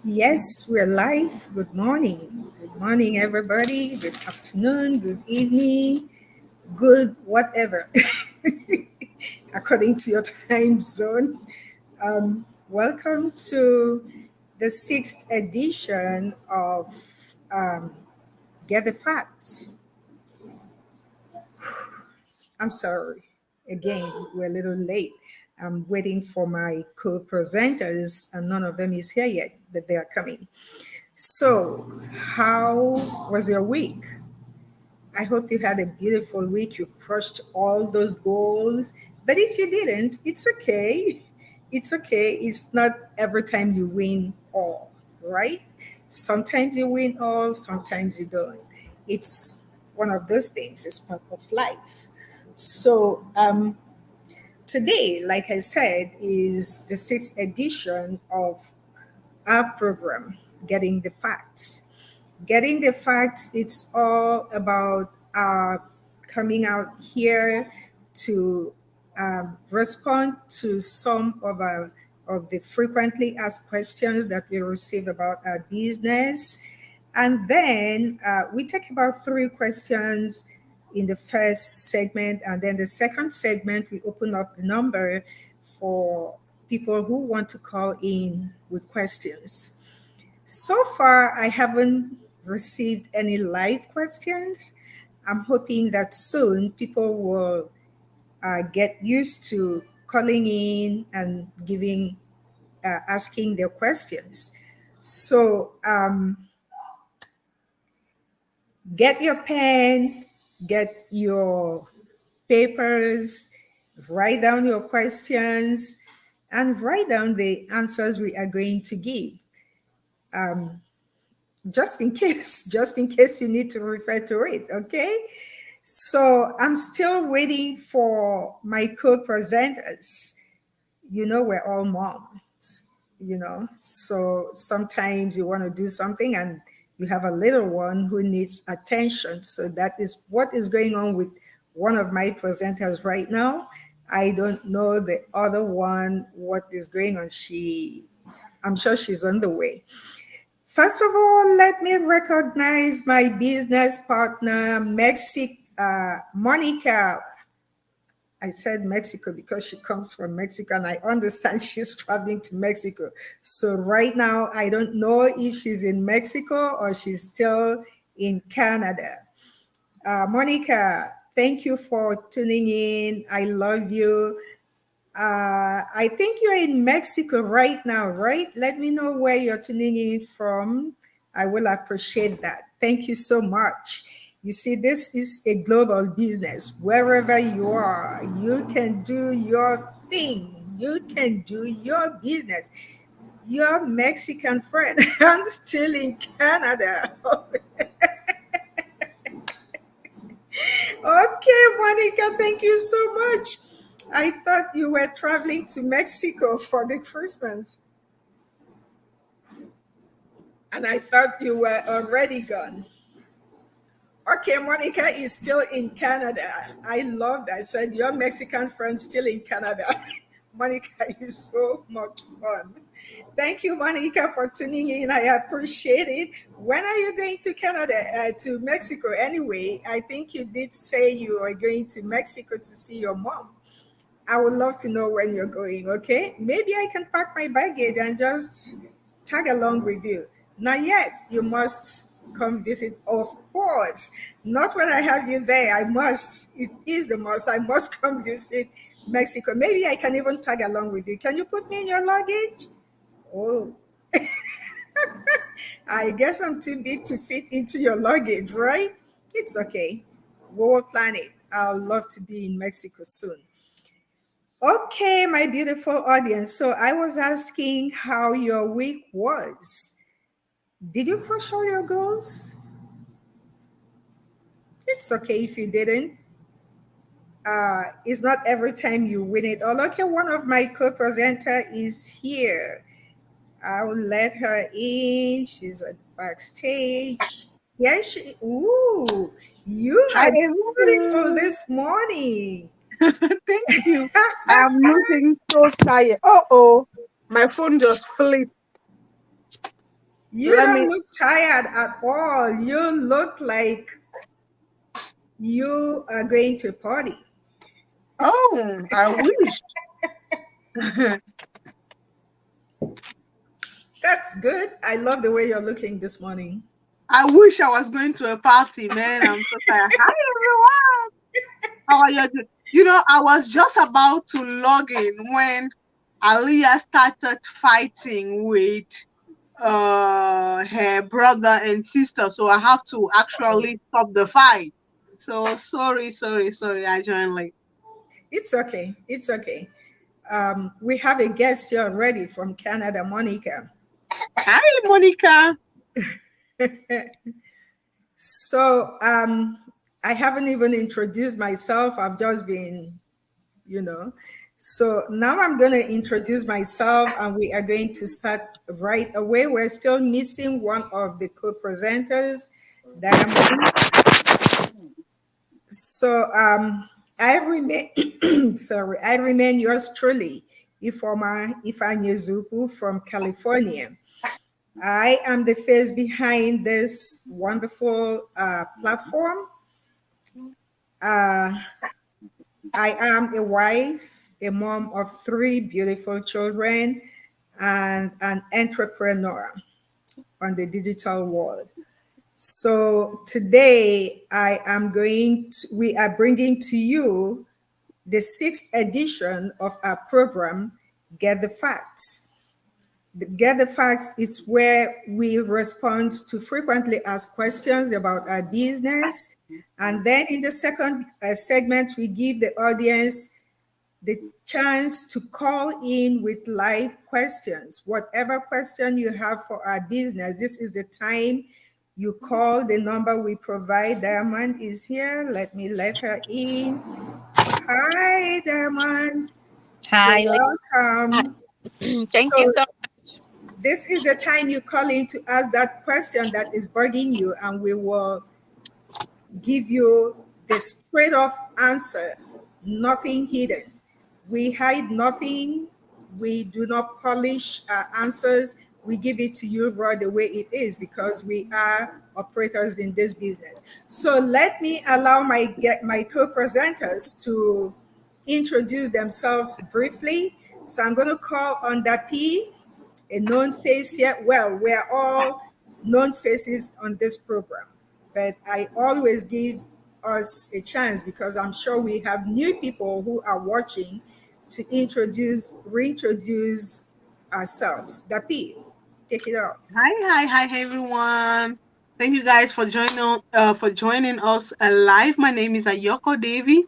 Yes, we're live. Good morning. Good morning, everybody. Good afternoon, good evening, good whatever, according to your time zone. Welcome to the sixth edition of Get the Facts. I'm sorry. Again, we're a little late. I'm waiting for my co presenters, and none of them is here yet, but they are coming. So, how was your week? I hope you had a beautiful week. You crushed all those goals. But if you didn't, it's okay. It's okay. It's not every time you win all, right? Sometimes you win all, sometimes you don't. It's one of those things, it's part of life. So, today, like I said, is the sixth edition of our program, Getting the Facts. Getting the Facts, it's all about coming out here to respond to some of the frequently asked questions that we receive about our business. And then we take about three questions in the first segment. And then the second segment, we open up the number for people who want to call in with questions. So far, I haven't received any live questions. I'm hoping that soon people will get used to calling in and asking their questions. So get your pen, get your papers, write down your questions, and write down the answers we are going to give. Just in case you need to refer to it, okay? So I'm still waiting for my co-presenters. We're all moms, so sometimes you want to do something and you have a little one who needs attention. So that is what is going on with one of my presenters right now. I don't know the other one, what is going on. I'm sure she's on the way. First of all, let me recognize my business partner, Monica. I said Mexico because she comes from Mexico and I understand she's traveling to Mexico. So right now, I don't know if she's in Mexico or she's still in Canada. Monica, thank you for tuning in. I love you. I think you're in Mexico right now, right? Let me know where you're tuning in from. I will appreciate that. Thank you so much. You see, this is a global business. Wherever you are, you can do your thing. You can do your business. Your Mexican friend, I'm still in Canada. Okay, Monica, thank you so much. I thought you were traveling to Mexico for the Christmas, and I thought you were already gone. Okay, Monica is still in Canada. I love that. I said, your Mexican friend still in Canada. Monica is so much fun. Thank you, Monica, for tuning in. I appreciate it. When are you going to Canada, to Mexico anyway? I think you did say you are going to Mexico to see your mom. I would love to know when you're going, okay? Maybe I can pack my baggage and just tag along with you. Not yet. You must come visit, of course. Not when I have you there. I must. It is the must. I must come visit Mexico. Maybe I can even tag along with you. Can you put me in your luggage? Oh, I guess I'm too big to fit into your luggage, right? It's okay. We will plan it. I'll love to be in Mexico soon. Okay, my beautiful audience. So I was asking how your week was. Did you crush all your goals? It's okay if you didn't. It's not every time you win it all. Okay, one of my co-presenter is here. I will let her in. She's at backstage. Yeah, ooh, you Hi, are beautiful everyone. this morning. Thank you. I'm looking so tired. Oh, my phone just flipped. You Let don't me. look tired at all. You look like you are going to a party. Oh, I wish. That's good. I love the way you're looking this morning. I wish I was going to a party, man. I'm so tired. Hi, everyone. How are you doing? You know, I was just about to log in when Aliyah started fighting with her brother and sister, so I have to actually stop the fight. So sorry. I joined late. It's okay. It's okay. We have a guest here already from Canada, Monica. Hi, Monica. So I haven't even introduced myself. I've just been, you know. So now I'm going to introduce myself and we are going to start right away. We're still missing one of the co-presenters, Diamond. So I remain sorry, I remain yours truly, Ifoma Ifanyezuku from California. I am the face behind this wonderful platform. Uh, I am a wife, a mom of three beautiful children, and an entrepreneur on the digital world. So today we are bringing to you the sixth edition of our program, Get the Facts. Get the Facts is where we respond to frequently asked questions about our business. And then in the second segment, we give the audience the chance to call in with live questions. Whatever question you have for our business, this is the time you call the number we provide. Diamond is here. Let me let her in. Hi, Diamond. You're Hi, welcome. thank you So so. this is the time you call in to ask that question that is bugging you, and we will give you the straight off answer, nothing hidden. We hide nothing. We do not polish our answers. We give it to you raw the way it is because we are operators in this business. So let me allow my co-presenters to introduce themselves briefly. So I'm going to call on Dapi, a known face here. Well, we're all known faces on this program, but I always give us a chance because I'm sure we have new people who are watching to reintroduce ourselves. Dapi, take it off. Hi, everyone. Thank you guys for joining us live. My name is Ayoko Davy.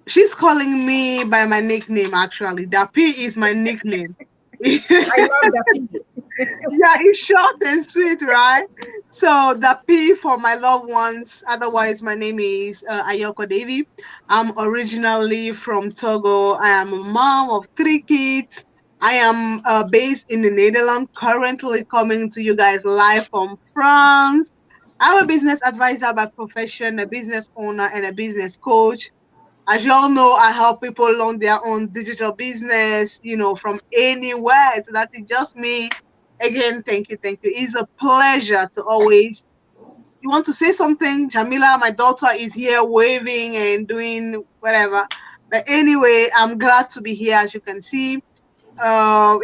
She's calling me by my nickname. Actually, Dapi is my nickname. I love Dapi. Yeah, it's short and sweet, right? So the P for my loved ones. Otherwise, my name is Ayoko Davy. I'm originally from Togo. I am a mom of three kids. I am based in the Netherlands, currently coming to you guys live from France. I'm a business advisor by profession, a business owner, and a business coach. As you all know, I help people launch their own digital business, from anywhere. So that is just me. Again, thank you, thank you. It's a pleasure to always. You want to say something? Jamila, my daughter, is here waving and doing whatever. But anyway, I'm glad to be here. As you can see,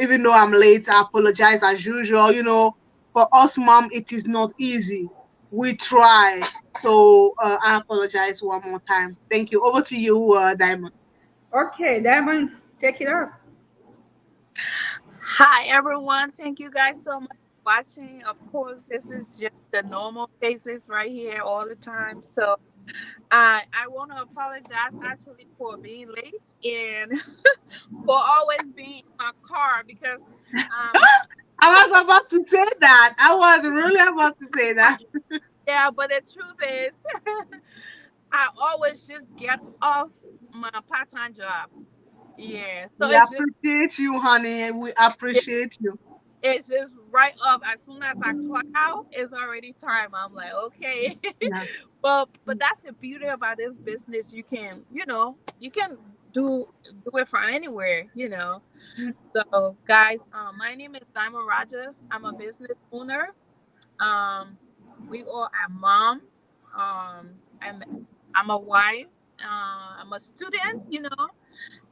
even though I'm late, I apologize as usual. For us, mom, it is not easy. We try. So I apologize one more time. Thank you. Over to you, Diamond. Okay, Diamond, take it off. Hi, everyone. Thank you guys so much for watching. Of course, this is just the normal faces right here all the time. So, I want to apologize actually for being late and for always being in my car because, um, I was about to say that. I was really about to say that. yeah. But the truth is, I always just get off my part-time job. Yeah. So We appreciate you, honey. We appreciate you. it's just right up as soon as I clock out, it's already time. I'm like, okay. Yeah. But that's the beauty about this business. You can do it from anywhere. So guys, my name is Diamond Rogers. I'm a business owner. Um, we all are moms. I'm a wife. I'm a student.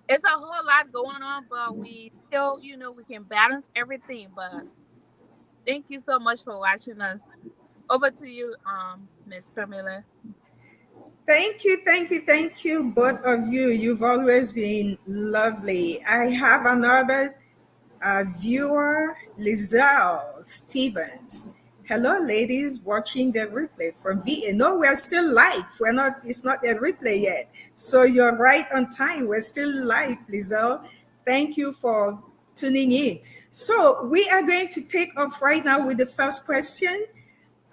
It's a whole lot going on, but we still, we can balance everything. But thank you so much for watching us. Over to you, Miss Pamela. Thank you, thank you, thank you, both of you. You've always been lovely. I have another viewer, Lizelle Stevens. Hello, ladies watching the replay from VA. No, we're still live. We're not, it's not a replay yet. So you're right on time. We're still live, Lizelle. Thank you for tuning in. So we are going to take off right now with the first question.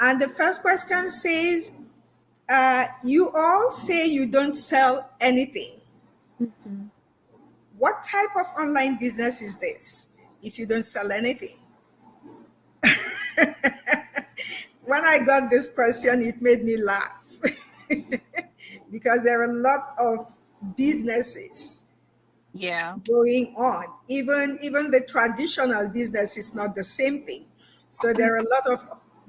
And the first question says, you all say you don't sell anything. Mhm. What type of online business is this if you don't sell anything? When I got this question, it made me laugh because there are a lot of businesses Yeah. going on. Even the traditional business is not the same thing. So there are a lot of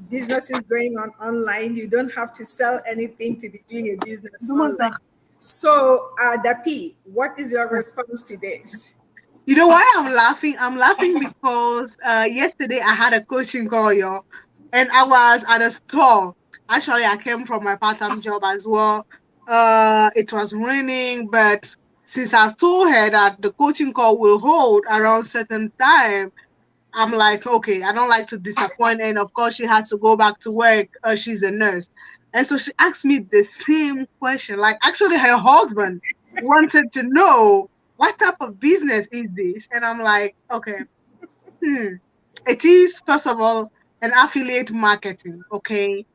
businesses going on online. You don't have to sell anything to be doing a business online. So, Dapi, what is your response to this? You know why I'm laughing? I'm laughing because yesterday I had a coaching call, yo, and I was at a store. Actually, I came from my part-time job as well. It was raining, but since I told her that the coaching call will hold around certain time, I'm like, okay, I don't like to disappoint. And of course, she has to go back to work. She's a nurse. And so she asked me the same question. Like, actually, her husband wanted to know what type of business is this? And I'm like, okay, it is, first of all, an affiliate marketing. Okay.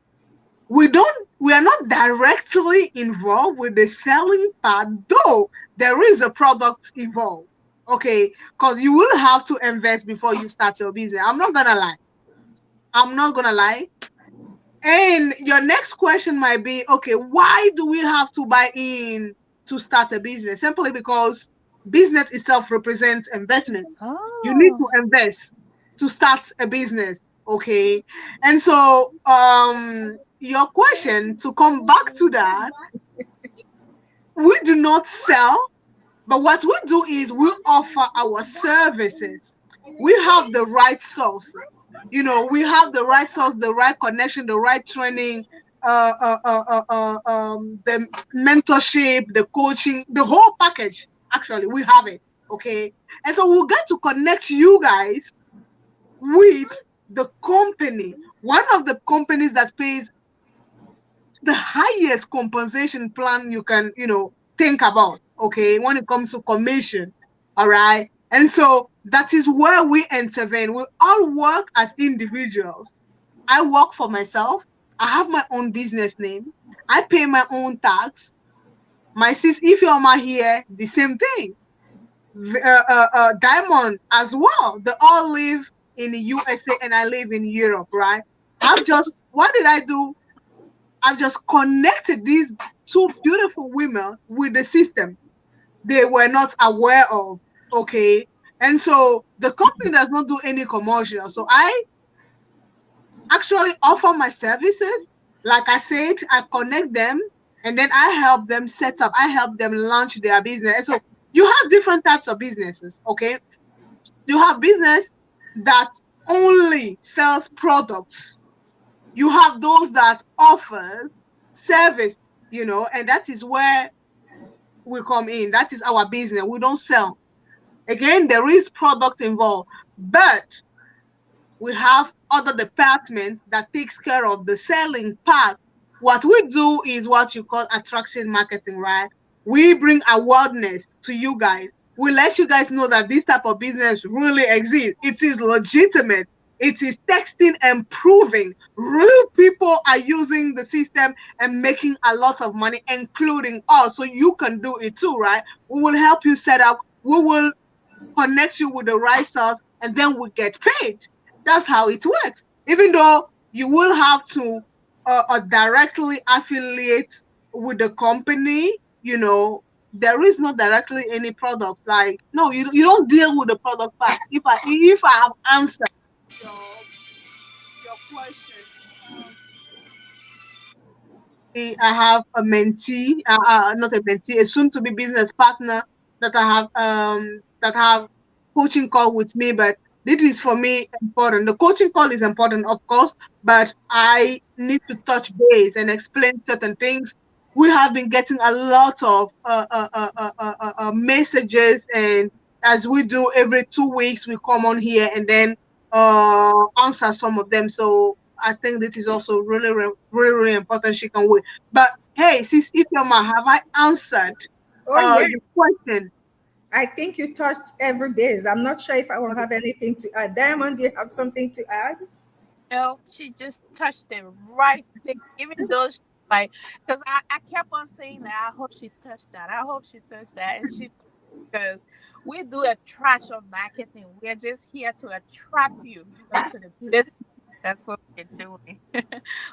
We are not directly involved with the selling part, though there is a product involved. Okay, because you will have to invest before you start your business. I'm not gonna lie. I'm not gonna lie. And your next question might be, okay, why do we have to buy in to start a business? Simply because business itself represents investment. You need Oh. to invest to start a business. Okay. And so your question, to come back to that, we do not sell, but what we do is we offer our services. We have the right source. We have the right source, the right connection, the right training, the mentorship, the coaching, the whole package. Actually, we have it. Okay. And so we'll get to connect you guys with the company, one of the companies that pays the highest compensation plan you can, think about, okay, when it comes to commission. All right. And so that is where we intervene. We all work as individuals. I work for myself. I have my own business name. I pay my own tax. My sis, if you're my here, the same thing. Diamond as well. They all live in the USA and I live in Europe, right? What did I do? I've just connected these two beautiful women with the system they were not aware of. Okay. And so the company does not do any commercial. So I actually offer my services. Like I said, I connect them and then I help them set up, I help them launch their business. And so you have different types of businesses. Okay. You have business that only sells products. You have those that offer service, and that is where we come in. That is our business. We don't sell. Again, there is product involved, but we have other departments that takes care of the selling part. What we do is what you call attraction marketing, right? We bring awareness to you guys. We let you guys know that this type of business really exists. It is legitimate. It is texting and proving. Real people are using the system and making a lot of money, including us. So you can do it too, right? We will help you set up. We will connect you with the right source, and then we get paid. That's how it works. Even though you will have to directly affiliate with the company, there is not directly any product. Like, no, you don't deal with the product part. If I have answered your question. I have a mentee, not a mentee, a soon-to-be business partner that have coaching call with me. But this is for me important. The coaching call is important, of course, but I need to touch base and explain certain things. We have been getting a lot of messages, and as we do every 2 weeks, we come on here and then answer some of them. So I think this is also really important. She can wait. But hey, sis Ifeoma, have I answered Oh, your yes. question? I think you touched every base. I'm not sure if I will have anything to add. Diamond, do you have something to add? No, she just touched the right thing, even though she like, because I kept on saying that I hope she touched that. I hope she touched that. And she, because we do a trash of marketing. We're just here to attract you, to the business. That's what we're doing.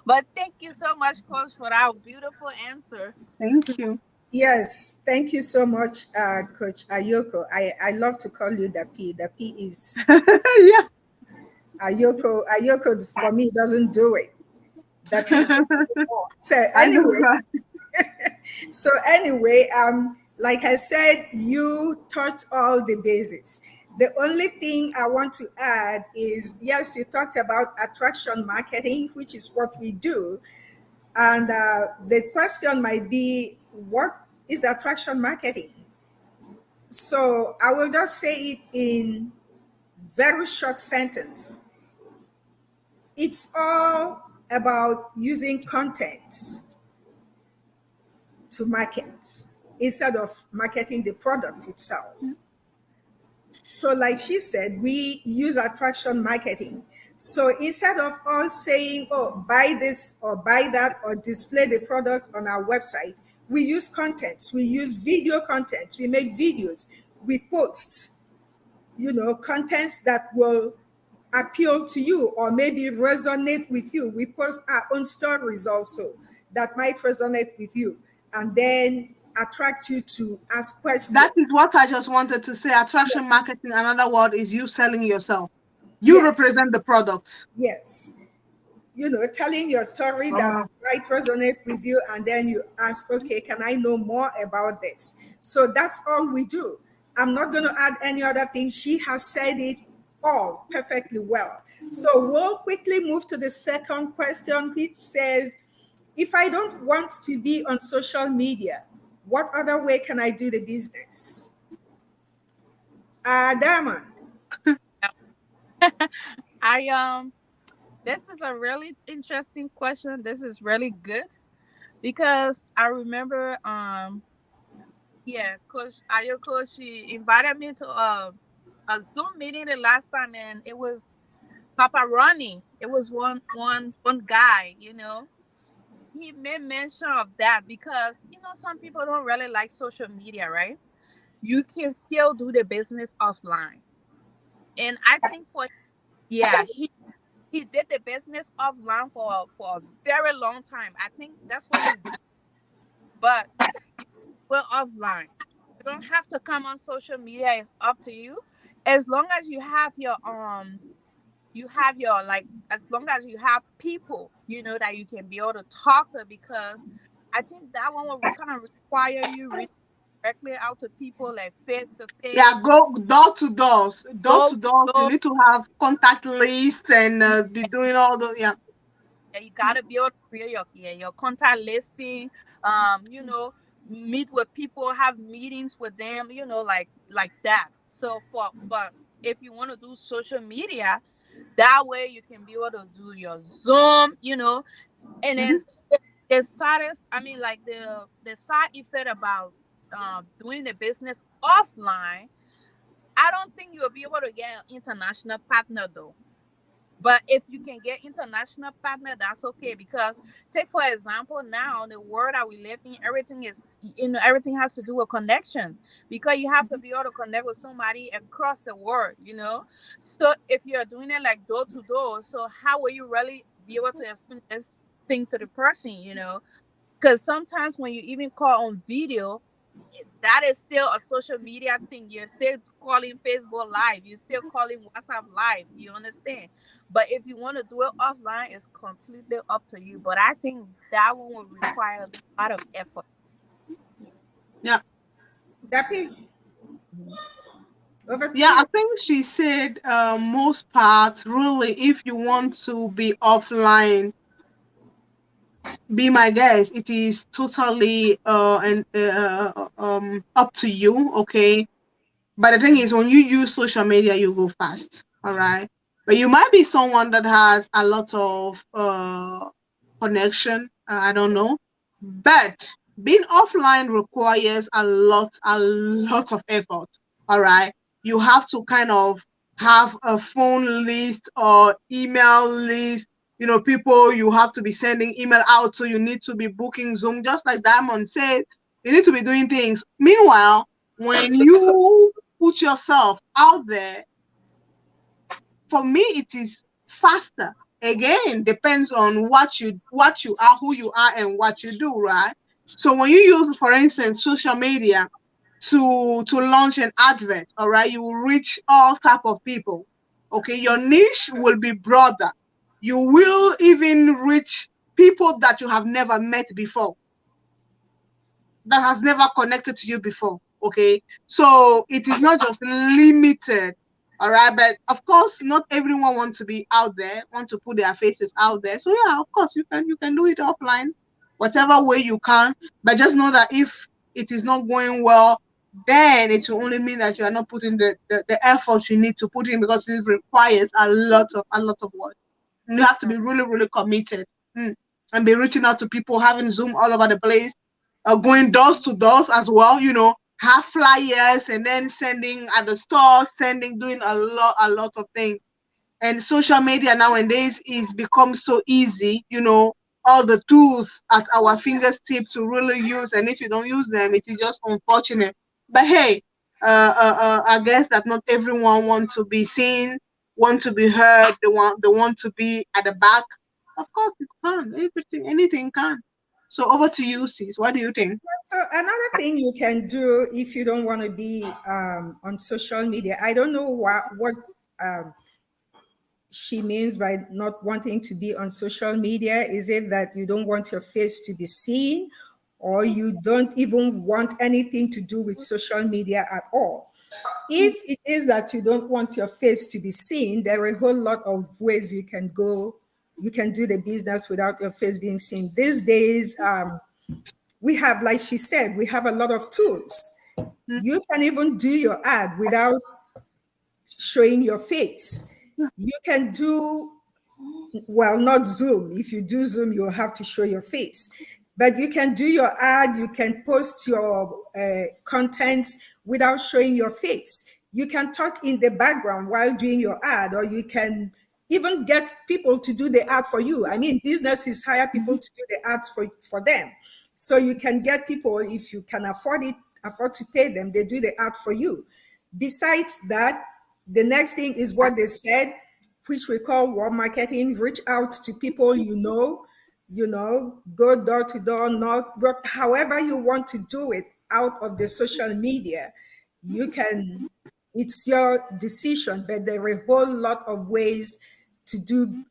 But thank you so much, Coach, for that beautiful answer. Thank you. Yes, thank you so much, Coach Ayoko. I love to call you the P. The P is Yeah. Ayoko. Ayoko for me doesn't do it. The P is more. So I know, anyway, right? like I said, you touched all the basics. The only thing I want to add is yes, you talked about attraction marketing, which is what we do. And the question might be, what is attraction marketing? So I will just say it in very short sentence. It's all about using content to market instead of marketing the product itself. So, like she said, we use attraction marketing. So instead of us saying, oh, buy this or buy that or display the product on our website, we use content. We use video content. We make videos. We post, contents that will appeal to you or maybe resonate with you. We post our own stories also that might resonate with you and then attract you to ask questions. That is what I just wanted to say. Attraction marketing, another word is you selling yourself. You Yeah, represent the product. yes. Telling your story that Uh, might resonate with you, and then you ask, okay, can I know more about this? So that's all we do. I'm not going to add any other thing. She has said it all perfectly well. So we'll quickly move to the second question, which says, if I don't want to be on social media, what other way can I do the business? Diamond. I This is a really interesting question. This is really good because I remember yeah, Coach Ayoko, she invited me to a Zoom meeting the last time, and it was Papa Ronnie. It was one guy, He made mention of that because some people don't really like social media, right? You can still do the business offline. And I think yeah, he did the business offline for a very long time. I think that's what he's doing. But we're offline. You don't have to come on social media. It's up to you. As long as you have your like as long as you have people, that you can be able to talk to, because I think that one will kind of require you reach directly out to people, like face to face. yeah, go door to doors. Door Go to doors. You go. need to have contact lists and be doing all the, yeah. Yeah, you gotta be able to create your contact listing. Meet with people, have meetings with them. Like that. So but if you want to do social media, that way you can be able to do your Zoom. And Mhm. then the saddest, I mean, like the side effect about doing the business offline. I don't think you'll be able to get an international partner though. But if you can get international partner, that's okay. Because take for example, now the world that we live in, everything has to do with connection. Because you have to be able to connect with somebody across the world. So if you're doing it like door to door, so how will you really be able to explain this thing to the person? Because sometimes when you even call on video, that is still a social media thing. You're still calling Facebook live. You're still calling WhatsApp live. You understand? But if you want to do it offline, it's completely up to you. But I think that one will require a lot of effort. Yeah. Dappy, Mhm. over to Yeah, I you. think she said most parts really, if you want to be offline, be my guest. It is totally up to you, okay? But the thing is, when you use social media, you go fast, all right? But you might be someone that has a lot of connection. I don't know. But being offline requires a lot of effort. All right. You have to kind of have a phone list or email list. You know, people you have to be sending email out to. You need to be booking Zoom, just like Diamond said. You need to be doing things. Meanwhile, when you put yourself out there, for me, it is faster. Again, depends on what you are, who you are, and what you do, right? So when you use, for instance, social media to launch an advert, all right, you will reach all type of people. Okay, your niche will be broader. You will even reach people that you have never met before, that has never connected to you before. Okay, so it is not just limited. All right, but of course, not everyone wants to be out there, want to put their faces out there. So yeah, of course, you can do it offline, whatever way you can. But just know that if it is not going well, then it will only mean that you are not putting the effort you need to put in, because it requires a lot of work. And you have to be really, really committed. Mm. And be reaching out to people, having Zoom all over the place, going doors to doors as well, have flyers and then sending at the store, doing a lot of things. And social media nowadays is become so easy, all the tools at our fingertips to really use. And if you don't use them, it is just unfortunate. But hey, I guess that not everyone want to be seen, want to be heard, they want to be at the back. Of course, it can. Anything can. So over to you, sis. What do you think? So another thing you can do if you don't want to be on social media, I don't know what um, she means by not wanting to be on social media. Is it that you don't want your face to be seen, or you don't even want anything to do with social media at all? If it is that you don't want your face to be seen, there are a whole lot of ways you can go. You can do the business without your face being seen. These days, we have, like she said, we have a lot of tools. You can even do your ad without showing your face. You can do, well, not Zoom. If you do Zoom, you'll have to show your face. But you can do your ad, you can post your contents without showing your face. You can talk in the background while doing your ad, or you can even get people to do the ad for you. I mean, businesses hire people to do the ads for them. So you can get people, if you can afford to pay them, they do the ad for you. Besides that, the next thing is what they said, which we call warm marketing. Reach out to people go door to door, knock, but however you want to do it out of the social media, you can, it's your decision, but there are a whole lot of ways to do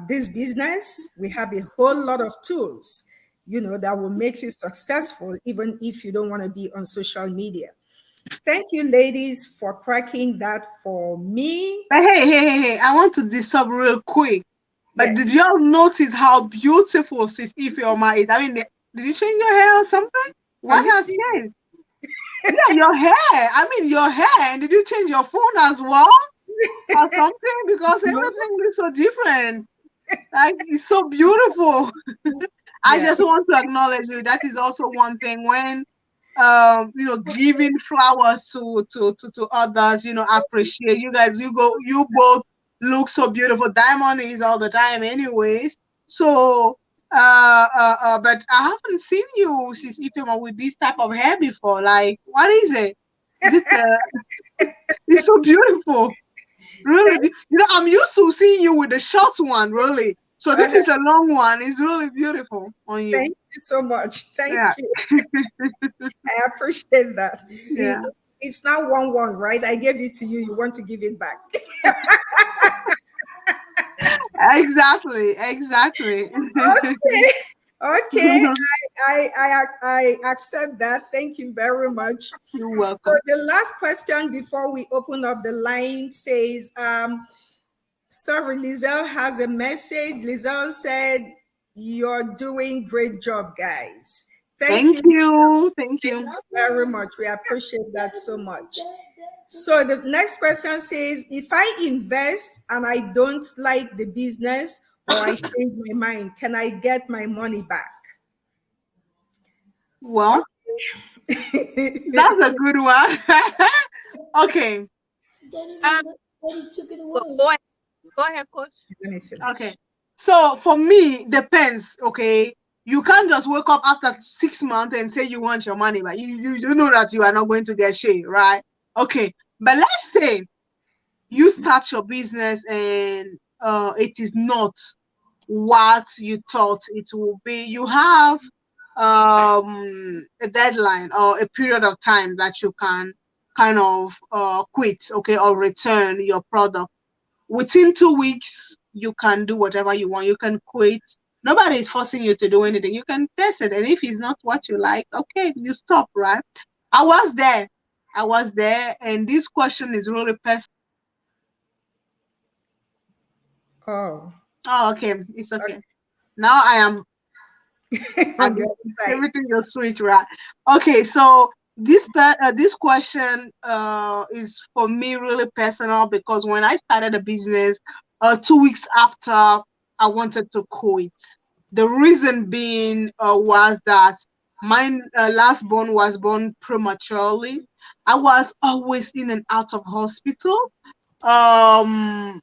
this business. We have a whole lot of tools, that will make you successful, even if you don't want to be on social media. Thank you, ladies, for cracking that for me. But hey, I want to disturb real quick. But did Yes. you all notice how beautiful Sis Ifeoma is? I mean, did you change your hair or something? Are What you has serious? changed? Yeah, your hair. I mean, your hair. And did you change your phone as well or something? Because No? everything looks so different. Like, it's so beautiful. I Yeah. just want to acknowledge you. That is also one thing when giving flowers to others, appreciate you guys. You both look so beautiful. Diamond is all the time anyways. So but I haven't seen you, Sis Ifema, with this type of hair before. Like, what is it? Is it it's so beautiful. Really, Thank, I'm used to seeing you with the short one, really. So this uh, is a long one. It's really beautiful on you. thank you so much. Thank Yeah, you. I appreciate that. yeah. It's now 1-1, right? I gave it to you. You want to give it back. Exactly. Okay. Okay. I accept that. Thank you very much. You're So welcome. the last question before we open up the line says, sorry, Lizelle has a message. Lizelle said, "You're doing great job, guys. Thank Thank you you. Thank you. very much. We appreciate that so much." So the next question says, if I invest and I don't like the business or I change my mind, can I get my money back? Well, Okay. that's a good one. Okay. Um, go ahead. Go ahead, coach. Let me Okay. finish. So for me, depends. Okay. You can't just wake up after 6 months and say you want your money, but you know that you are not going to get share, right? Okay. But let's say you start your business and it is not what you thought it will be. You have a deadline or a period of time that you can kind of quit, okay, or return your product. Within 2 weeks, you can do whatever you want. You can quit. Nobody is forcing you to do anything. You can test it, and if it's not what you like, okay, you stop, right? I was there. I was there, and this question is really personal. Oh, Oh, okay, it's okay. Now I am on the other side. everything you switch, right? Okay, so this question is for me really personal because when I started a business, 2 weeks after I wanted to quit. The reason being was that my last born was born prematurely. I was always in and out of hospital. Um,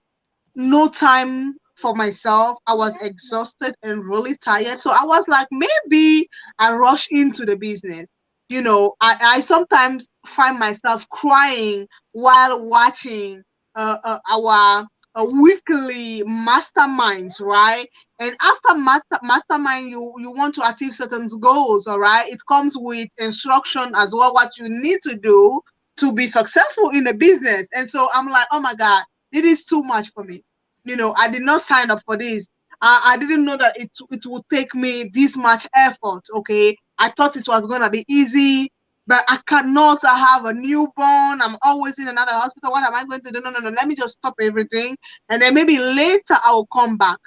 no time for myself. I was exhausted and really tired. So I was like, maybe I rush into the business. I sometimes find myself crying while watching our weekly masterminds, right? And after mastermind, you want to achieve certain goals, all right? It comes with instruction as well, what you need to do to be successful in the business. And so I'm like, oh my God, it is too much for me. I did not sign up for this. I didn't know that it would take me this much effort. Okay, I thought it was gonna be easy, but I cannot. I have a newborn. I'm always in another hospital. What am I going to do? No, no, no. Let me just stop everything, and then maybe later I will come back.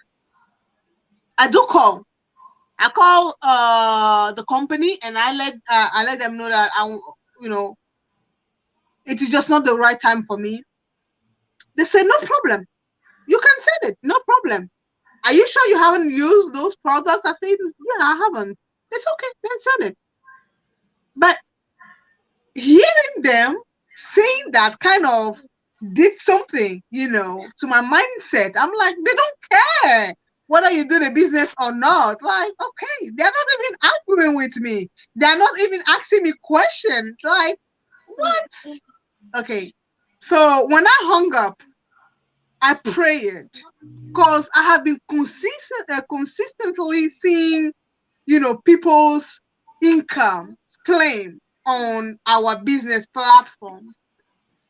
I do call. I call the company, and I let them know that you know it is just not the right time for me. They say no problem. You can send it. No problem. Are you sure you haven't used those products? I said, yeah, I haven't. It's okay, then send it. But hearing them saying that kind of did something, to my mindset. I'm like, they don't care whether you do the business or not. Like, okay, they're not even arguing with me. They're not even asking me questions. Like, what? Okay. So when I hung up, I prayed because I have been consistently seeing, people's income claim on our business platform.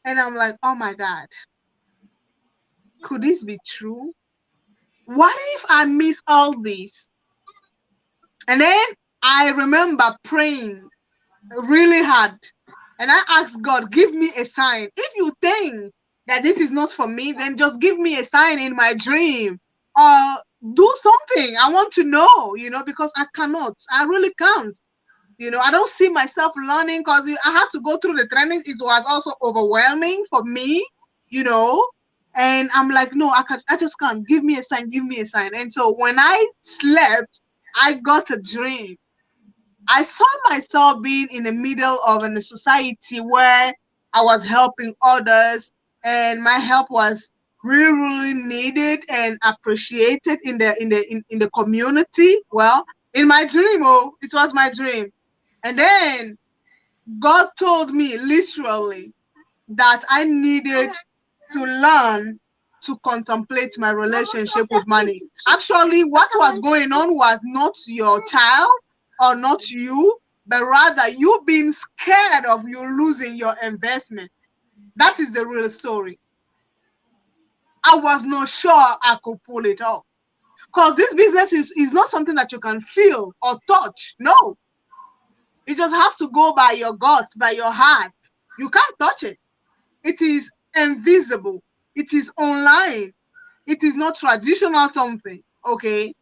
And I'm like, oh my God, could this be true? What if I miss all this? And then I remember praying really hard. And I asked God, give me a sign. If you think that this is not for me, then just give me a sign in my dream. Or do something. I want to know, because I cannot. I really can't. I don't see myself learning because I had to go through the trainings. It was also overwhelming for me, you know. And I'm like, no, I just can't. Give me a sign, give me a sign. And so when I slept, I got a dream. I saw myself being in the middle of a society where I was helping others, and my help was really, really needed and appreciated in the community. Well, in my dream, it was my dream. And then God told me literally that I needed to learn to contemplate my relationship with money. Actually, what was going on was not your child or not you, but rather you being scared of you losing your investment. That is the real story. I was not sure I could pull it off. Because this business is not something that you can feel or touch. No. You just have to go by your gut, by your heart. You can't touch it. It is invisible. It is online. It is not traditional something. Okay.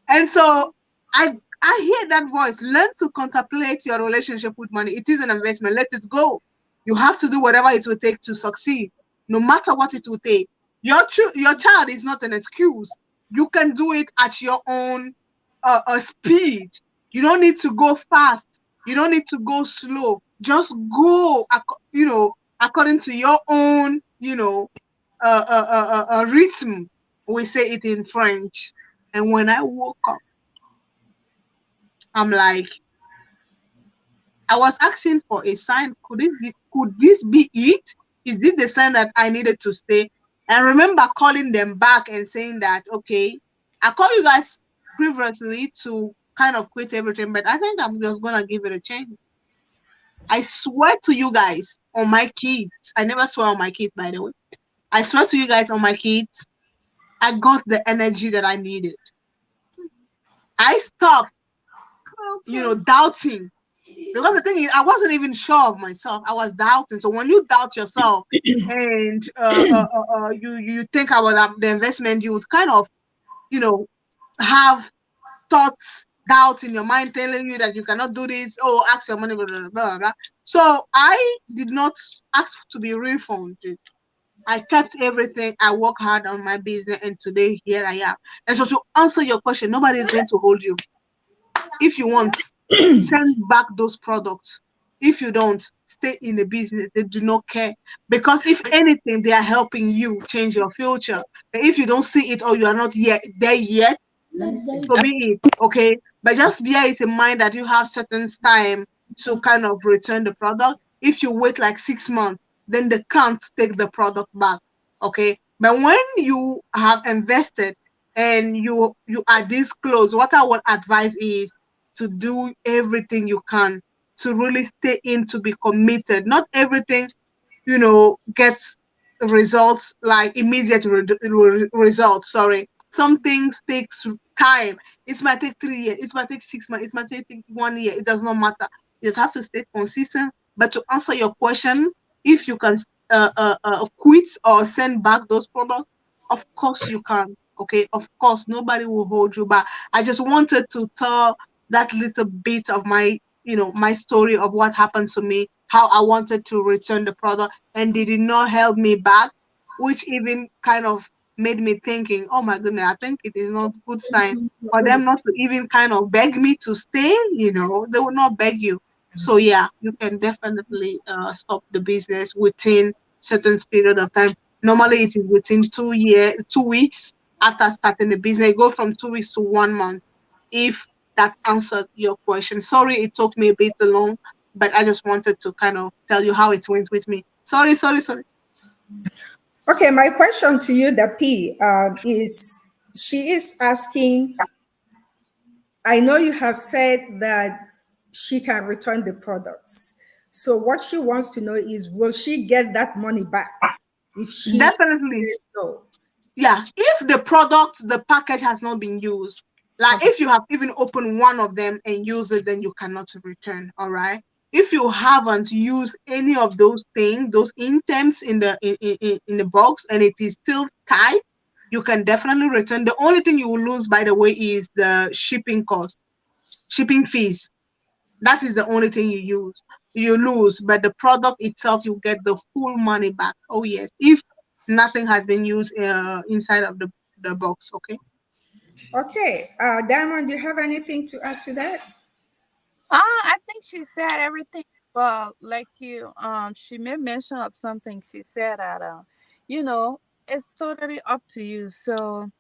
And so I hear that voice. Learn to contemplate your relationship with money. It is an investment. Let it go. You have to do whatever it will take to succeed, no matter what it will take. Your child is not an excuse. You can do it at your own speed. You don't need to go fast. You don't need to go slow. Just go, according to your own, rhythm. We say it in French. And when I woke up, I'm like, I was asking for a sign. Could this be it? Is this the sign that I needed to stay? And remember calling them back and saying that, okay, I called you guys previously to kind of quit everything, but I think I'm just gonna give it a chance. I swear to you guys on my kids. I never swear on my kids, by the way. I swear to you guys on my kids, I got the energy that I needed. I stopped, doubting. Because the thing is, I wasn't even sure of myself. I was doubting. So when you doubt yourself and you think about the investment, you would kind of, have thoughts, doubts in your mind telling you that you cannot do this. Oh, ask your money, blah, blah, blah, blah. So I did not ask to be refunded. I kept everything. I worked hard on my business, and today here I am. And so to answer your question, nobody is going to hold you. If you want, send back those products. If you don't, stay in the business. They do not care. Because if anything, they are helping you change your future. And if you don't see it or you are not yet there yet, so be it. Okay. But just bear it in mind that you have certain time to kind of return the product. If you wait like 6 months, then they can't take the product back. Okay. But when you have invested and you are this close, what I would advise is to do everything you can to really stay in, to be committed. Not everything, gets results, like immediate results. Sorry. Some things takes time. It might take 3 years. It might take 6 months. It might take 1 year. It does not matter. You have to stay consistent. But to answer your question, if you can quit or send back those products, of course you can. Okay, of course, nobody will hold you back. I just wanted to tell that little bit of my, my story of what happened to me, how I wanted to return the product, and they did not help me back, which even kind of made me thinking, oh my goodness, I think it is not good sign for them not to even kind of beg me to stay. They will not beg you. So yeah, you can definitely stop the business within certain period of time. Normally, it is within 2 weeks after starting the business. Go from 2 weeks to 1 month. If that answered your question. Sorry, it took me a bit long, but I just wanted to kind of tell you how it went with me. Sorry. Okay, my question to you, the P, is she is asking. I know you have said that she can return the products. So what she wants to know is, will she get that money back if she Definitely. says so? Yeah, if the package has not been used, like if you have even opened one of them and used it, then you cannot return. All right. If you haven't used any of those things, those items in the box, and it is still tight, you can definitely return. The only thing you will lose, by the way, is the shipping cost, shipping fees. That is the only thing you lose, but the product itself, you get the full money back. Oh yes, if nothing has been used inside of the box. Okay. Okay, Diamond, do you have anything to add to that? I think she said everything. But like she made mention of something. She said that, you know, it's totally up to you. So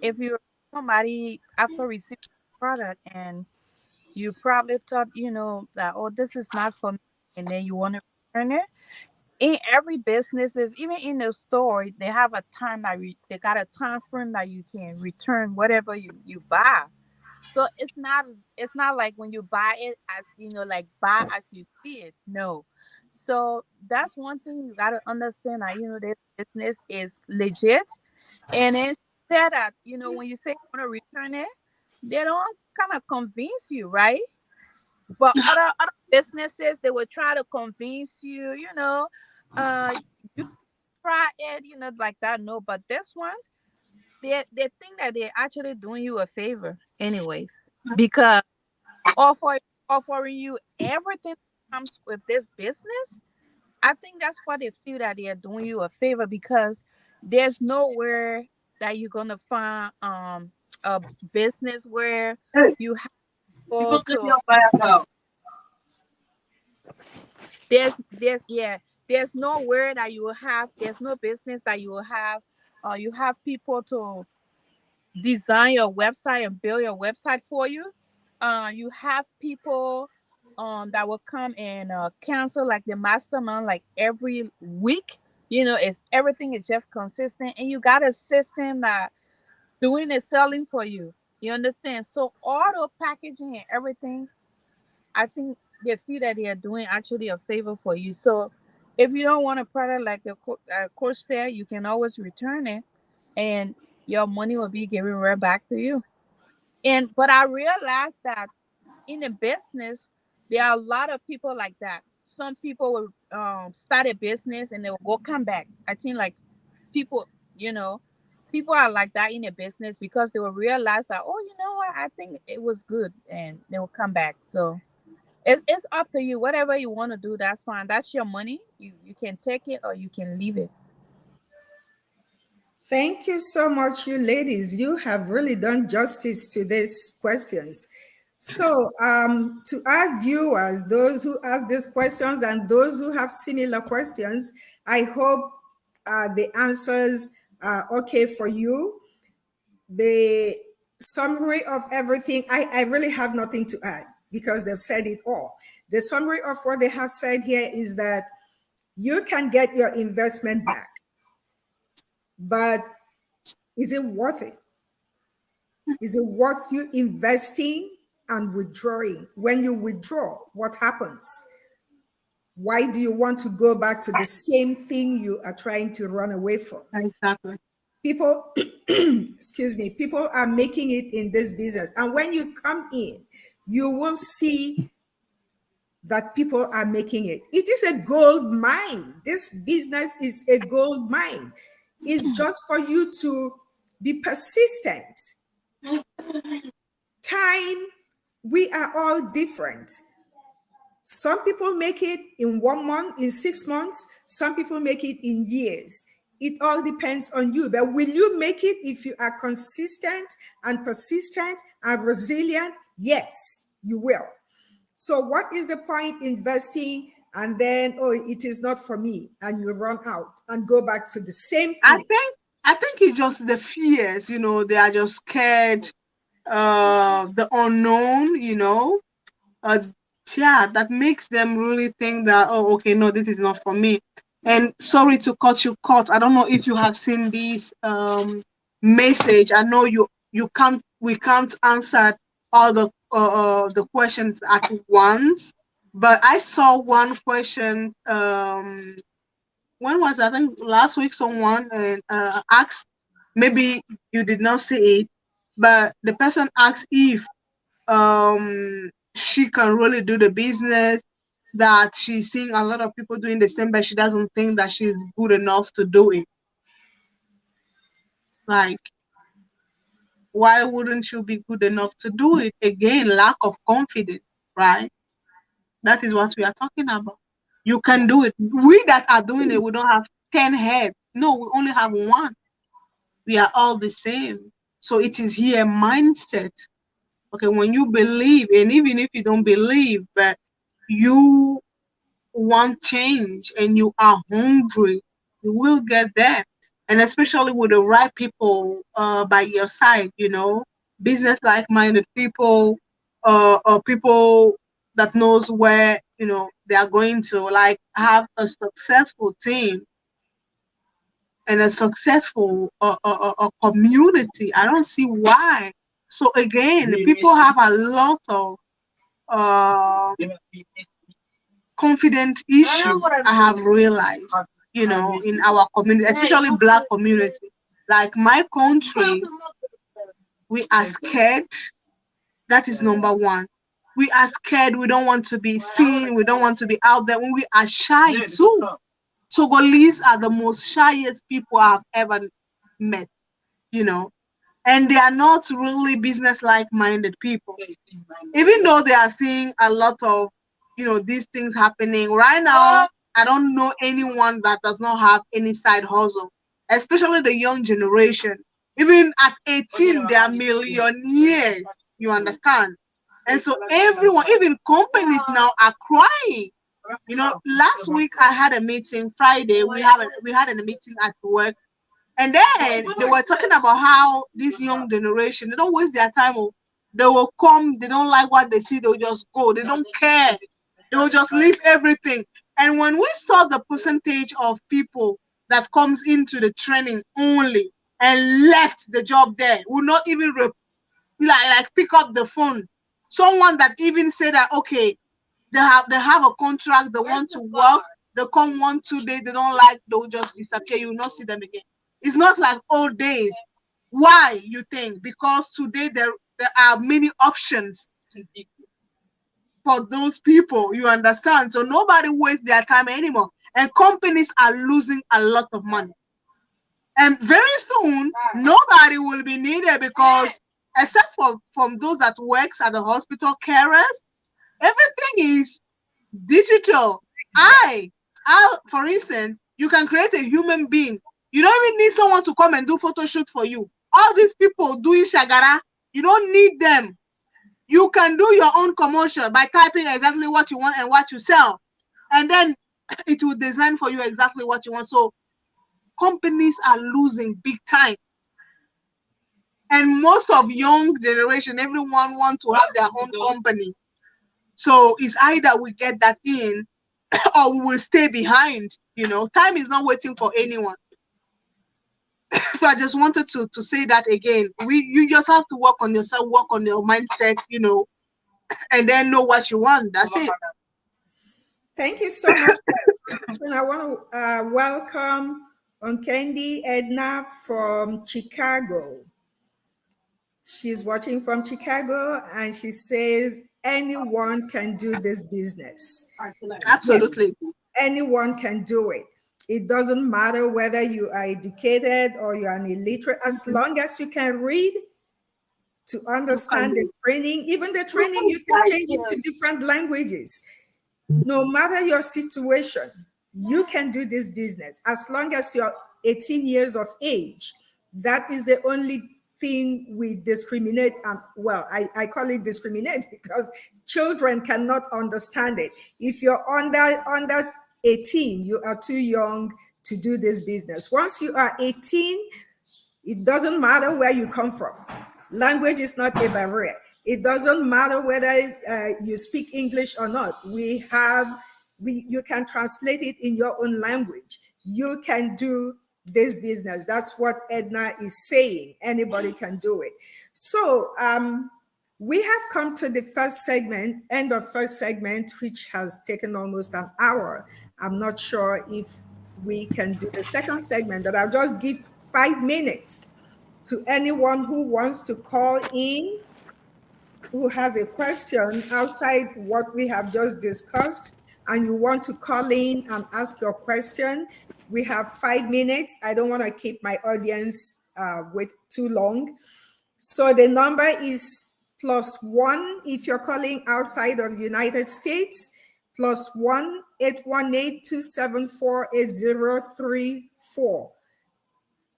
if you're somebody after receiving the product and you probably thought, that, oh, this is not for me, and then you want to return it. In every businesses, even in the store, they have a time that they got a time frame that you can return whatever you buy. So it's not like when you buy it, as like buy as you see it. No. So that's one thing you gotta understand, that this business is legit. And then she said that, you know, when you say you want to return it, they don't kind of convince you, right? But other businesses, they will try to convince you, you know, uh, you try it, you know, like that. No, but this one, they think that they're actually doing you a favor, anyways, because offer offering you everything that comes with this business. I think that's why they feel that they are doing you a favor because there's nowhere that you're gonna find a business where Hey, you have to you go go get to. your back out. There's yeah, there's nowhere that you will have. There's no business that you will have. You have people to design your website and build your website for you. You have people that will come and cancel like the mastermind like every week. You know, it's everything is just consistent, and you got a system that doing the selling for you. You understand? So auto packaging and everything, I think they feel that they are doing actually a favor for you. So if you don't want a product like the Corsair, you can always return it, and your money will be given right back to you. And but I realized that in the business, there are a lot of people like that. Some people will start a business and they will go come back. I think like people, you know, people are like that in a business because they will realize that, oh, you know what, I think it was good, and they will come back. So it's up to you. Whatever you want to do, that's fine. That's your money. You can take it or you can leave it. Thank you so much, you ladies. You have really done justice to these questions. So, to our viewers, those who ask these questions and those who have similar questions, I hope the answers are okay for you. The summary of everything, I really have nothing to add because they've said it all. The summary of what they have said here is that you can get your investment back, but is it worth it? Is it worth you investing and withdrawing? When you withdraw, what happens? Why do you want to go back to the same thing you are trying to run away from? Exactly. People, excuse me, people are making it in this business. And when you come in, you will see that people are making it. It is a gold mine. This business is a gold mine. It's just for you to be persistent. Time, we are all different. Some people make it in 1 month, in 6 months. Some people make it in years. It all depends on you. But will you make it if you are consistent and persistent and resilient? Yes, you will. So, what is the point investing and then, oh, it is not for me, and you run out and go back to the same I thing? think I think it's just the fears, they are just scared, the unknown, uh, yeah, that makes them really think that, oh, okay, no, this is not for me. And sorry to cut you cut. I don't know if you have seen this message. I know you can't we can't answer all the questions at once, but I saw one question. When was I think last week someone asked, maybe you did not see it, but the person asked if she can really do the business, that she's seeing a lot of people doing the same, but she doesn't think that she's good enough to do it. Like, why wouldn't you be good enough to do it? Again, lack of confidence, right? That is what we are talking about. You can do it. We that are doing it, we don't have 10 heads. No, we only have one. We are all the same. So it is here mindset. Okay, when you believe, and even if you don't believe, but you want change and you are hungry, you will get there. And especially with the right people by your side, business like-minded people, or people that knows where they are going to, like, have a successful team and a successful community. I don't see why. So again, people have a lot of uh, confident issue. I have realized, in our community, especially Black community. Like my country, we are scared. That is number one. We are scared. We don't want to be seen. We don't want to be out there. We are shy too. Togolese are the most shyest people I've ever met, you know, and they are not really business-like minded people. Even though they are seeing a lot of, these things happening right now, I don't know anyone that does not have any side hustle, especially the young generation. Even at 18, they are millionaires. You understand? And so everyone, even companies now are crying. Last week I had a meeting. Friday we had a meeting at work, and then they were talking about how this young generation, they don't waste their time. Oh. They will come, they don't like what they see, they'll just go. They don't care. They'll just leave everything. And when we saw the percentage of people that comes into the training only and left the job there, will not even like pick up the phone. Someone that even said that, okay, they have a contract, they want to work, they come 1-2 days, they don't like, they'll just disappear. You will not see them again. It's not like old days. Why, you think? Because today there are many options for those people, you understand? So nobody wastes their time anymore. And companies are losing a lot of money. And very soon, nobody will be needed, because except from those that works at the hospital, carers, everything is digital. For instance, you can create a human being. You don't even need someone to come and do photo shoot for you. All these people doing shagara, you don't need them. You can do your own commercial by typing exactly what you want and what you sell. And then it will design for you exactly what you want. So companies are losing big time. And most of young generation, everyone wants to have their own company. So it's either we get that in or we will stay behind. Time is not waiting for anyone. So I just wanted to say that again. You just have to work on yourself, work on your mindset, and then know what you want. That's it. Thank you so much. And I want to welcome Onkendi Edna from Chicago. She's watching from Chicago, and she says anyone can do this business. Absolutely. Yes, anyone can do it. It doesn't matter whether you are educated or you are an illiterate, as long as you can read, to understand the training. Even the training, you can change it to different languages. No matter your situation, you can do this business as long as you're 18 years of age. That is the only thing we discriminate. Well, I call it discriminate because children cannot understand it. If you're under 18, you are too young to do this business. Once you are 18, it doesn't matter where you come from. Language is not a barrier. It doesn't matter whether you speak English or not. You can translate it in your own language. You can do this business. That's what Edna is saying. Anybody can do it. So we have come to the first segment, end of first segment, which has taken almost an hour. I'm not sure if we can do the second segment, but I'll just give 5 minutes to anyone who wants to call in, who has a question outside what we have just discussed, and you want to call in and ask your question. We have 5 minutes. I don't want to keep my audience wait too long. So the number is +1 if you're calling outside of the United States, +1 818-274-8034.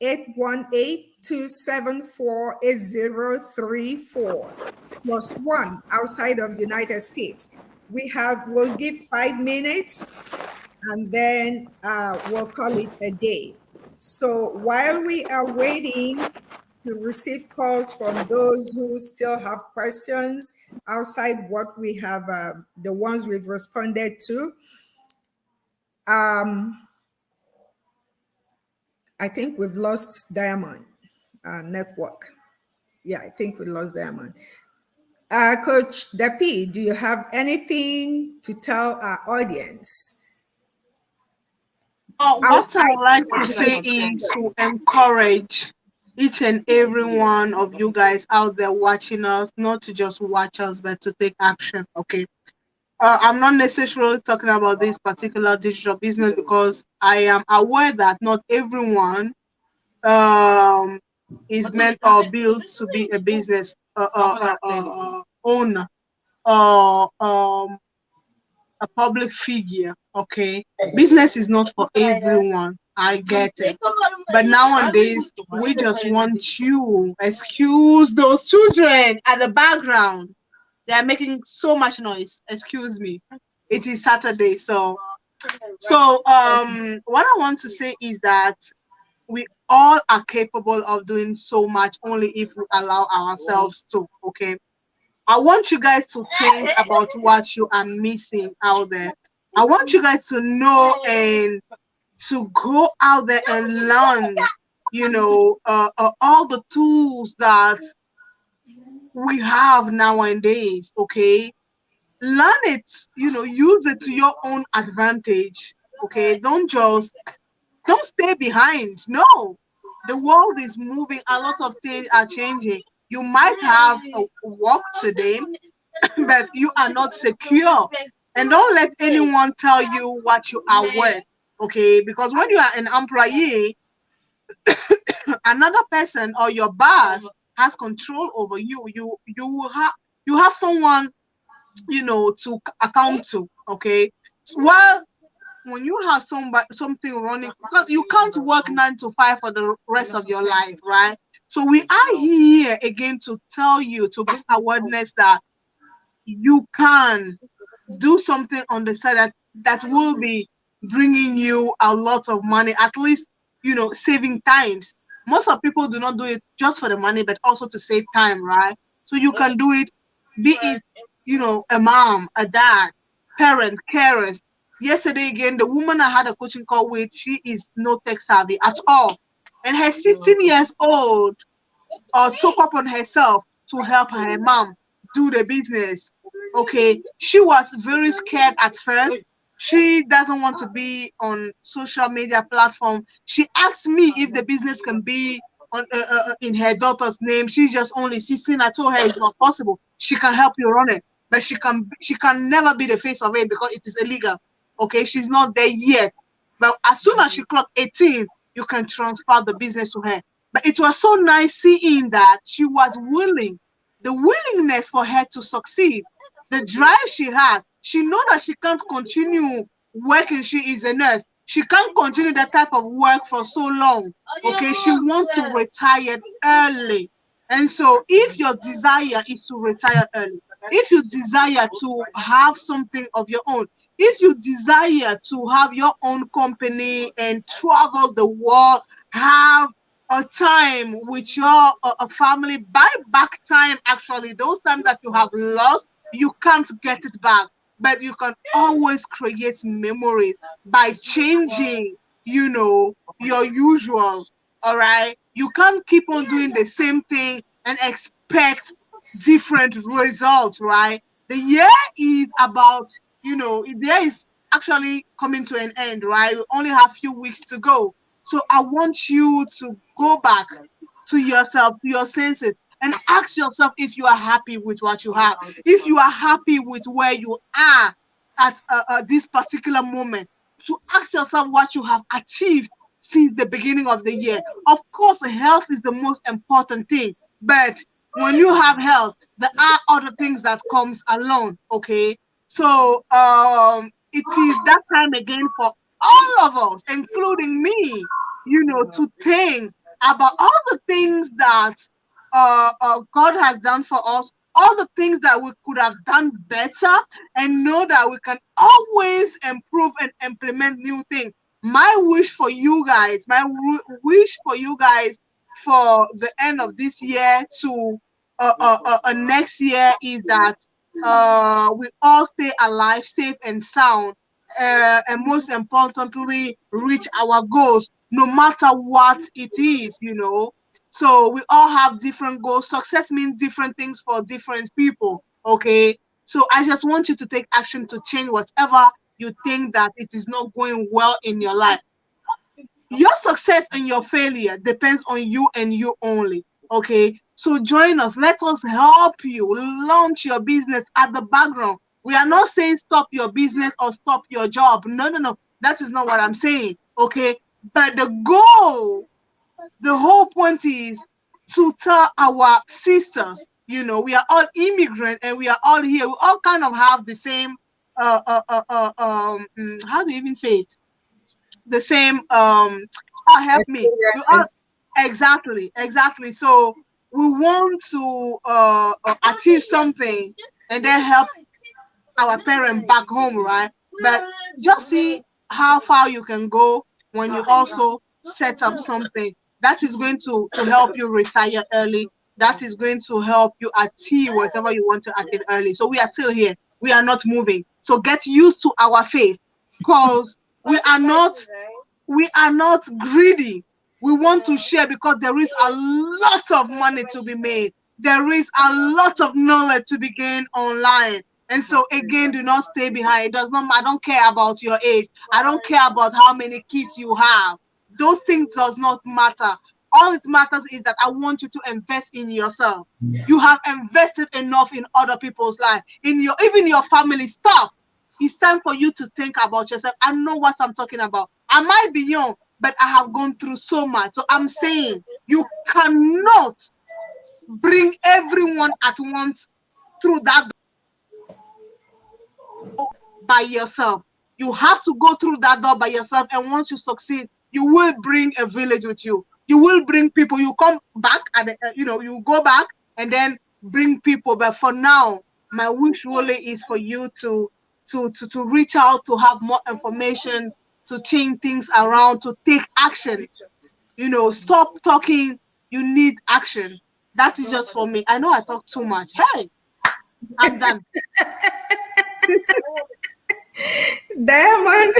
818-274-8034, +1 outside of the United States. We'll give 5 minutes and then we'll call it a day. So while we are waiting to receive calls from those who still have questions outside what we have, the ones we've responded to, I think we've lost Diamond network. Yeah, I think we lost Diamond. Coach Dapi, do you have anything to tell our audience? What I would like to say is to encourage each and every one of you guys out there watching us, not to just watch us, but to take action. Okay. I'm not necessarily talking about this particular digital business because I am aware that not everyone um, is meant or built to be a business owner or a public figure. Okay, business is not for everyone. I get it, but nowadays we just want you. Excuse those children at the background. They are making so much noise. Excuse me. It is Saturday, so what I want to say is that we all are capable of doing so much only if we allow ourselves to. Okay. I want you guys to think about what you are missing out there. I want you guys to know and to go out there and learn, all the tools that we have nowadays. Okay. Learn it, use it to your own advantage. Okay. Don't stay behind. No, the world is moving. A lot of things are changing. You might have a work today, but you are not secure. And don't let anyone tell you what you are worth. Okay, because when you are an employee, another person or your boss has control over you. You have someone to account to. Okay, well, when you have something running, because you can't work 9 to 5 for the rest of your life, right? So we are here again to tell you, to bring awareness that you can do something on the side that will be bringing you a lot of money, at least saving times. Most of people do not do it just for the money, but also to save time, right? So you can do it, be it a mom, a dad, parent, carers. Yesterday again, the woman I had a coaching call with, she is no tech savvy at all, and her 16 years old took up on herself to help her mom do the business. Okay, she was very scared at first. She doesn't want to be on social media platform. She asked me if the business can be in her daughter's name. She's just only 16. I told her it's not possible. She can help you run it, but she can never be the face of it because it is illegal. Okay, she's not there yet. But as soon as she clocked 18, you can transfer the business to her. But it was so nice seeing that she was willing, the willingness for her to succeed, the drive she has. She knows that she can't continue working. She is a nurse. She can't continue that type of work for so long. Okay, she wants to retire early. And so if your desire is to retire early, if you desire to have something of your own, if you desire to have your own company and travel the world, have a time with your family, buy back time. Actually, those times that you have lost, you can't get it back, but you can always create memories by changing, your usual. All right, you can't keep on doing the same thing and expect different results, right? The year is about, the year is actually coming to an end, right? We only have few weeks to go. So I want you to go back to yourself, to your senses, and ask yourself if you are happy with what you have, if you are happy with where you are at this particular moment, to ask yourself what you have achieved since the beginning of the year. Of course, health is the most important thing, but when you have health, there are other things that comes along. Okay, so it is that time again for all of us, including me, to think about all the things that God has done for us, all the things that we could have done better, and know that we can always improve and implement new things. My wish for you guys, wish for you guys for the end of this year to next year is that we all stay alive, safe and sound, and most importantly, reach our goals, no matter what it is. So we all have different goals. Success means different things for different people. Okay. So I just want you to take action to change whatever you think that it is not going well in your life. Your success and your failure depends on you and you only. Okay, so join us. Let us help you launch your business at the background. We are not saying stop your business or stop your job. No, no, no. That is not what I'm saying. Okay, but the goal, the whole point is to tell our sisters, we are all immigrants and we are all here. We all kind of have the same, how do you even say it? The same, help me. We all, Experiences. exactly. So we want to achieve something and then help our parents back home, right? But just see how far you can go when you also set up something that is going to help you retire early. That is going to help you achieve whatever you want to achieve early. So we are still here. We are not moving. So get used to our faith, because we are not greedy. We want to share because there is a lot of money to be made. There is a lot of knowledge to be gained online. And so again, do not stay behind. It does not. I don't care about your age. I don't care about how many kids you have. Those things does not matter. All it matters is that I want you to invest in yourself. You have invested enough in other people's life, even your family. Stop. It's time for you to think about yourself. I know what I'm talking about. I might be young, but I have gone through so much. So I'm saying you cannot bring everyone at once through that door by yourself. You have to go through that door by yourself. And once you succeed, you will bring a village with you. You will bring people. You come back you go back and then bring people. But for now, my wish really is for you to reach out, to have more information, to change things around, to take action. Stop talking. You need action. That is just for me. I know I talk too much. Hey, I'm done. Diamond,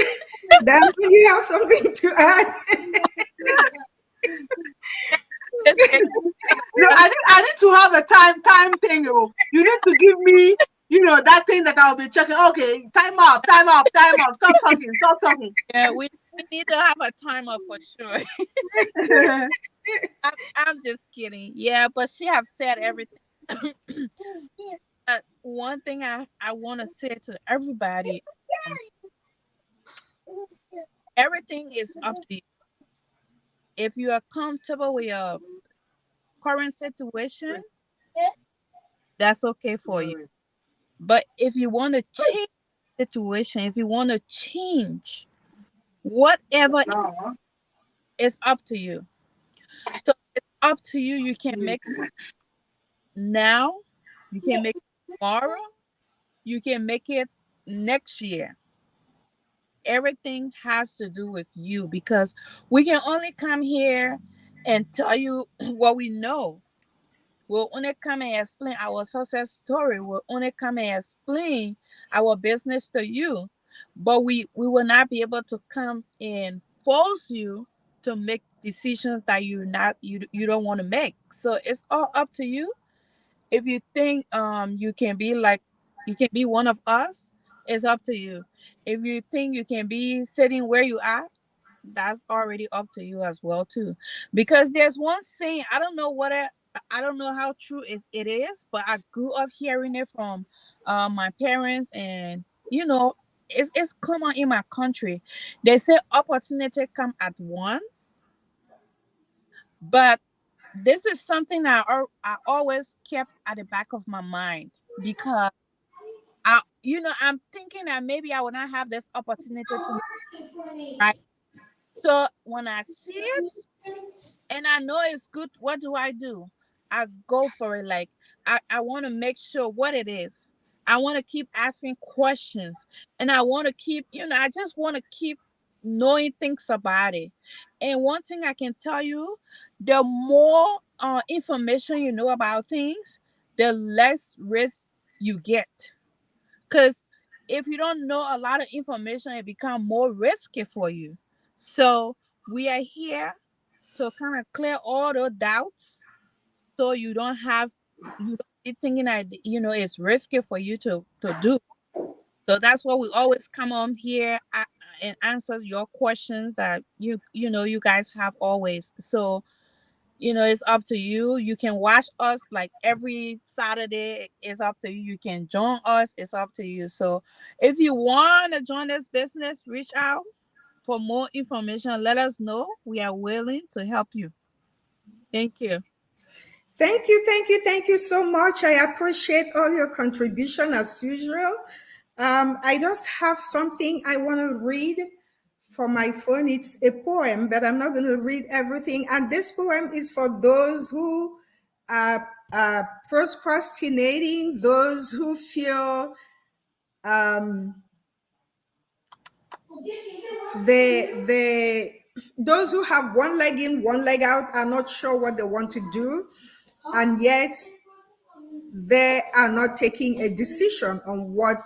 Diamond, you have something to add? Just get- No, I need to have a time thing. You need to give me, that thing that I'll be checking. Okay, time out, time out, time out. Stop talking, stop talking. yeah, we need to have a timer for sure. I'm just kidding. Yeah, but she have said everything. One thing I want to say to everybody, um, everything is up to you. If you are comfortable with your current situation, that's okay for you. But if you want to change the situation, if you want to change whatever, it's up to you. So it's up to you. You can make it now, you can make it tomorrow, you can make it next year. Everything has to do with you, because we can only come here and tell you what we know. We'll only come and explain our success story. We'll only come and explain our business to you. But we will not be able to come and force you to make decisions that you don't want to make. So it's all up to you. If you think you can be one of us, it's up to you. If you think you can be sitting where you are, that's already up to you as well too. Because there's one saying, I don't know how true it is, but I grew up hearing it from my parents, and it's common in my country. They say opportunity come at once, but this is something that I always kept at the back of my mind, because I'm thinking that maybe I will not have this opportunity to, right? So when I see it and I know it's good, what do? I go for it. Like, I want to make sure what it is. I want to keep asking questions, and I want to keep, I just want to keep knowing things about it. And one thing I can tell you, the more information you know about things, the less risk you get. Because if you don't know a lot of information, it become more risky for you. So we are here to kind of clear all the doubts, so you don't be thinking that it's risky for you to do. So that's why we always come on here. and answer your questions that you guys have always. So it's up to you. You can watch us like every Saturday. It's up to you. You can join us. It's up to you. So if you want to join this business, reach out for more information. Let us know. We are willing to help you. Thank you. Thank you, thank you, thank you so much. I appreciate all your contribution as usual. I just have something I want to read from my phone. It's a poem, but I'm not going to read everything. And this poem is for those who are procrastinating, those who feel those who have one leg in, one leg out, are not sure what they want to do, and yet they are not taking a decision on what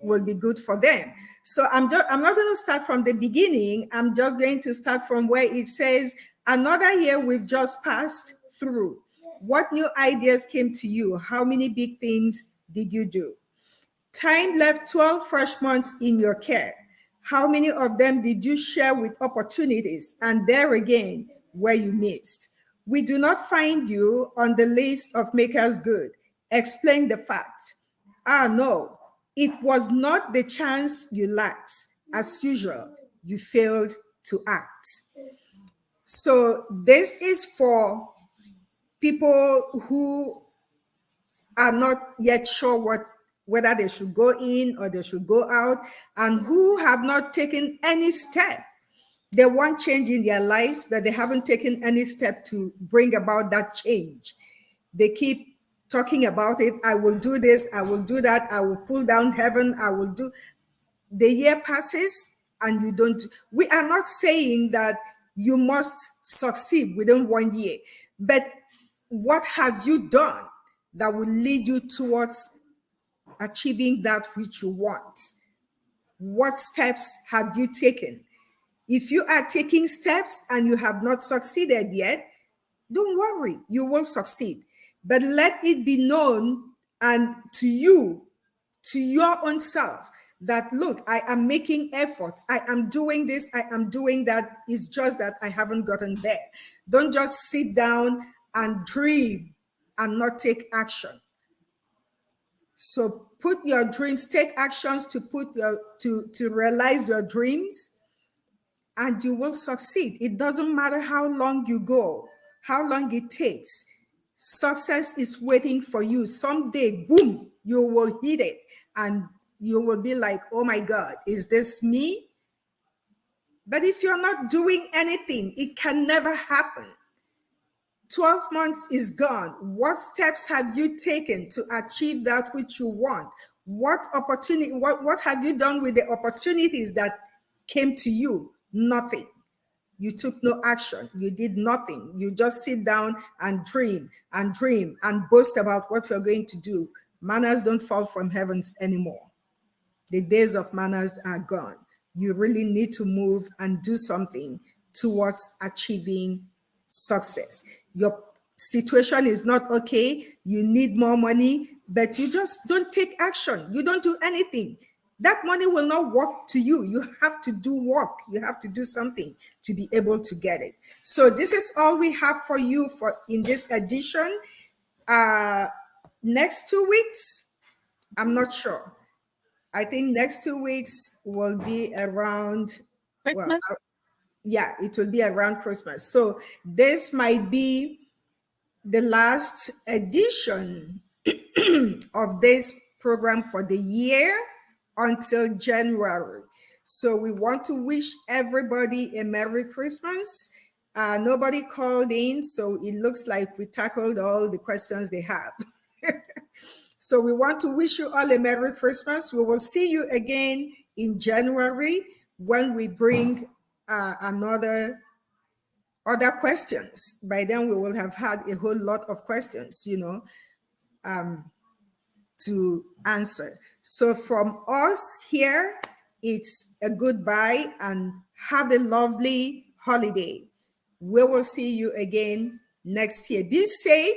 will be good for them. So I'm not going to start from the beginning. I'm just going to start from where it says, another year we've just passed through. What new ideas came to you? How many big things did you do? Time left 12 fresh months in your care. How many of them did you share with opportunities? And there again, where you missed. We do not find you on the list of makers good. Explain the fact. Ah, no, it was not the chance you lacked. As usual, you failed to act. So this is for people who are not yet sure whether they should go in or they should go out, and who have not taken any step. They want change in their lives, but they haven't taken any step to bring about that change. They keep talking about it. I will do this, I will do that, I will pull down heaven, I will do. The year passes and you don't. We are not saying that you must succeed within 1 year, but what have you done that will lead you towards achieving that which you want? What steps have you taken? If you are taking steps and you have not succeeded yet, don't worry, you will succeed. But let it be known and to you, to your own self, that look, I am making efforts, I am doing this, I am doing that. It's just that I haven't gotten there. Don't just sit down and dream and not take action. So put your dreams, take actions to to realize your dreams, and you will succeed. It doesn't matter how long you go, how long it takes. Success is waiting for you. Someday, boom, you will hit it and you will be like, oh my God, is this me? But if you're not doing anything, it can never happen. 12 months is gone. What steps have you taken to achieve that which you want? What have you done with the opportunities that came to you? Nothing. You took no action. You did nothing. You just sit down and dream and boast about what you're going to do. Manners don't fall from heavens anymore. The days of manners are gone. You really need to move and do something towards achieving success. Your situation is not okay. You need more money, but you just don't take action. You don't do anything. That money will not work to you. You have to do work. You have to do something to be able to get it. So this is all we have for you for in this edition. Next 2 weeks, I'm not sure. I think next 2 weeks will be around Christmas. Yeah, it will be around Christmas. So this might be the last edition of this program for the year until January. So we want to wish everybody a Merry Christmas. Nobody called in, so it looks like we tackled all the questions they have. So we want to wish you all a Merry Christmas. We will see you again in January when we bring other questions. By then we will have had a whole lot of questions, to answer. So from us here, it's a goodbye and have a lovely holiday. We will see you again next year. Be safe.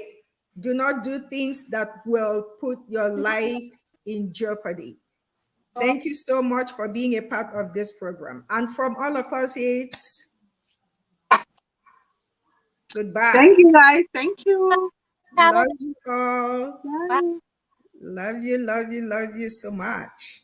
Do not do things that will put your life in jeopardy. Thank you so much for being a part of this program. And from all of us, it's goodbye. Thank you, guys. Thank you. Love you all. Bye. Love you, love you, love you so much.